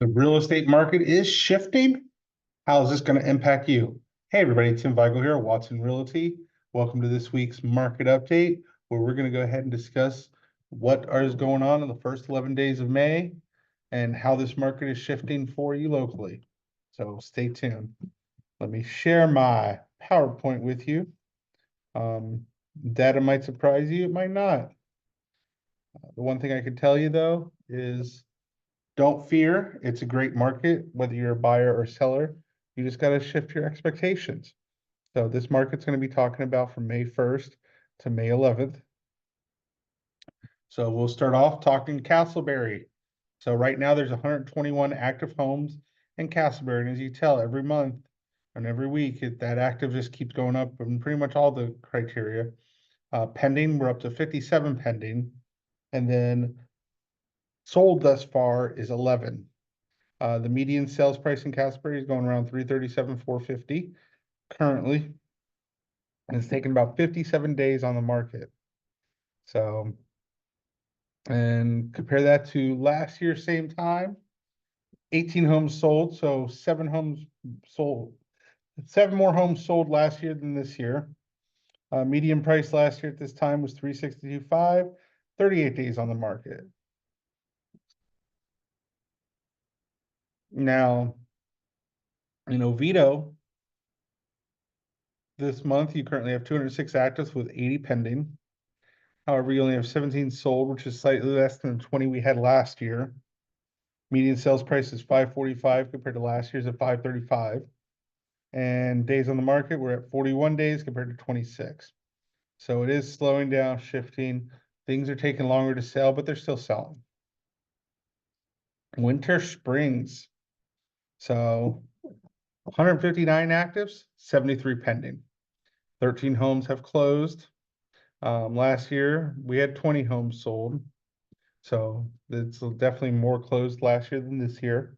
The real estate market is shifting. How is this going to impact you? Hey, everybody, Tim Weigel here, Watson Realty. Welcome to this week's market update, where we're going to go ahead and discuss what is going on in the first 11 days of May and how this market is shifting for you locally. So stay tuned. Let me share my PowerPoint with you. Data might surprise you, it might not. The one thing I can tell you, though, is don't fear. It's a great market, whether you're a buyer or seller. You just got to shift your expectations. So this market's going to be talking about from May 1st to May 11th. So we'll start off talking Casselberry. So right now there's 121 active homes in Casselberry. And as you tell, every month and every week, that active just keeps going up in pretty much all the criteria. Pending, we're up to 57 pending. And then sold thus far is 11. The median sales price in Casselberry is going around 337, 450 currently. And it's taken about 57 days on the market. So, and compare that to last year, same time, 18 homes sold. So 7 homes sold, 7 more homes sold last year than this year. Median price last year at this time was 362.5, 38 days on the market. Now, in Oviedo, this month, you currently have 206 actives with 80 pending. However, you only have 17 sold, which is slightly less than the 20 we had last year. Median sales price is 545 compared to last year's at 535. And days on the market, we're at 41 days compared to 26. So it is slowing down, shifting. Things are taking longer to sell, but they're still selling. Winter Springs. So 159 actives, 73 pending. 13 homes have closed. Last year, we had 20 homes sold. So it's definitely more closed last year than this year.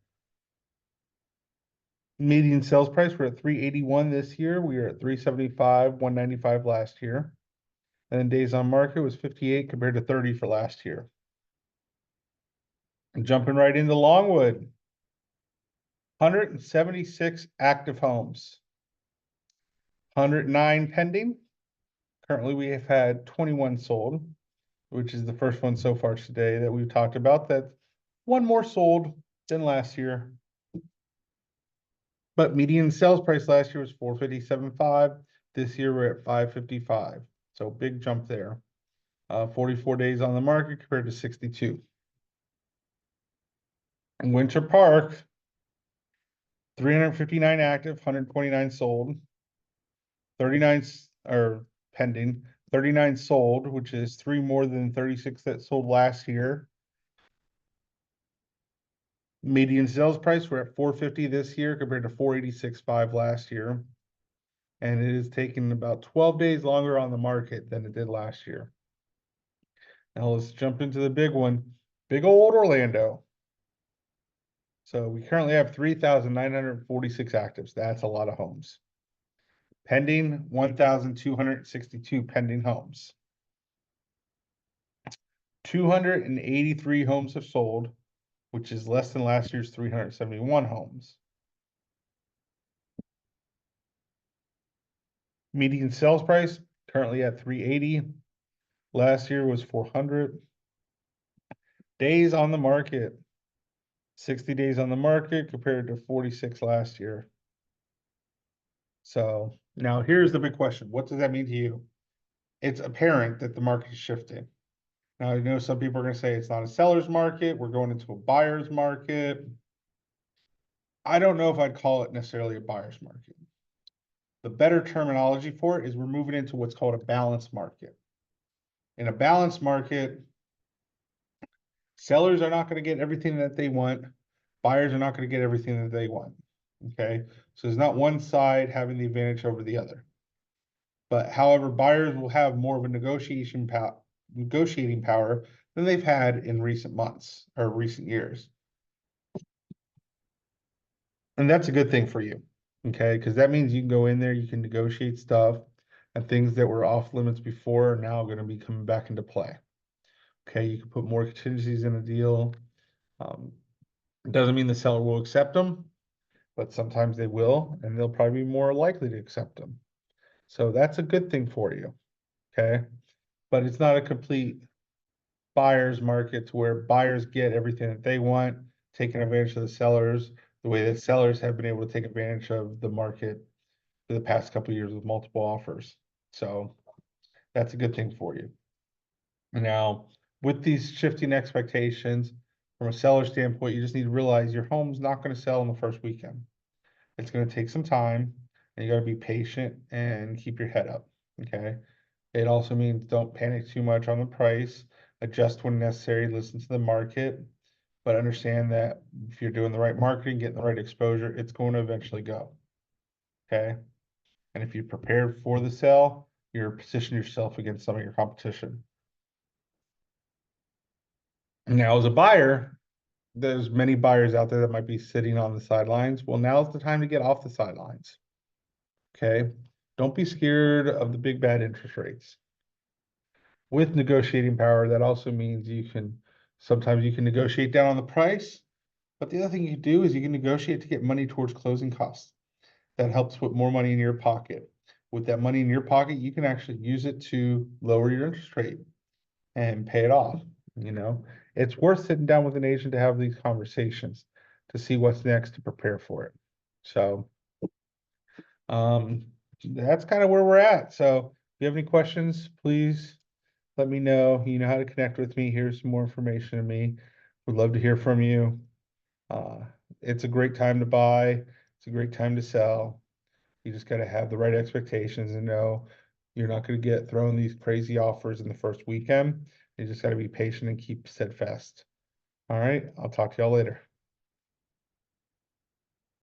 Median sales price, we're at 381 this year. We are at 375, 195 last year. And then days on market was 58 compared to 30 for last year. And jumping right into Longwood, 176 active homes, 109 pending. Currently, we have had 21 sold, which is the first one so far today that we've talked about. That's one more sold than last year. But median sales price last year was 457.5. This year we're at 555. So big jump there. 44 days on the market compared to 62. In Winter Park, 359 active, 129 sold, 39 are pending, 39 sold, which is 3 more than 36 that sold last year. Median sales price, we're at 450 this year compared to 486.5 last year. And it is taking about 12 days longer on the market than it did last year. Now let's jump into the big one, big old Orlando. So we currently have 3,946 actives. That's a lot of homes. Pending, 1,262 pending homes. 283 homes have sold, which is less than last year's 371 homes. Median sales price currently at 380. Last year was 400. Days on the market, 60 days on the market compared to 46 last year. So now here's the big question. What does that mean to you? It's apparent that the market is shifting. Now, I know some people are going to say it's not a seller's market. We're going into a buyer's market. I don't know if I'd call it necessarily a buyer's market. The better terminology for it is we're moving into what's called a balanced market. In a balanced market, sellers are not going to get everything that they want. Buyers are not going to get everything that they want. Okay, so there's not one side having the advantage over the other. But however, buyers will have more of a negotiating power than they've had in recent months or recent years. And that's a good thing for you, okay? Because that means you can go in there, you can negotiate stuff, and things that were off limits before are now going to be coming back into play. Okay, you can put more contingencies in a deal. It doesn't mean the seller will accept them, but sometimes they will, and they'll probably be more likely to accept them. So that's a good thing for you, okay? But it's not a complete buyer's market to where buyers get everything that they want, taking advantage of the sellers, the way that sellers have been able to take advantage of the market for the past couple of years with multiple offers. So that's a good thing for you. Now, with these shifting expectations, from a seller standpoint, you just need to realize your home's not going to sell in the first weekend. It's going to take some time, and you got to be patient and keep your head up. Okay. It also means don't panic too much on the price, adjust when necessary, listen to the market, but understand that if you're doing the right marketing, getting the right exposure, it's going to eventually go. Okay. And if you prepared for the sale, you're positioning yourself against some of your competition. Now, as a buyer, there's many buyers out there that might be sitting on the sidelines. Well, now's the time to get off the sidelines. Okay. Don't be scared of the big bad interest rates. With negotiating power, that also means sometimes you can negotiate down on the price, but the other thing you can do is you can negotiate to get money towards closing costs. That helps put more money in your pocket. With that money in your pocket, you can actually use it to lower your interest rate and pay it off. It's worth sitting down with an agent to have these conversations to see what's next to prepare for it. So that's kind of where we're at. So if you have any questions, please let me know. You know how to connect with me. Here's some more information on me. Would love to hear from you. It's a great time to buy. It's a great time to sell. You just got to have the right expectations and know you're not going to get thrown these crazy offers in the first weekend. You just got to be patient and keep steadfast. All right. I'll talk to y'all later.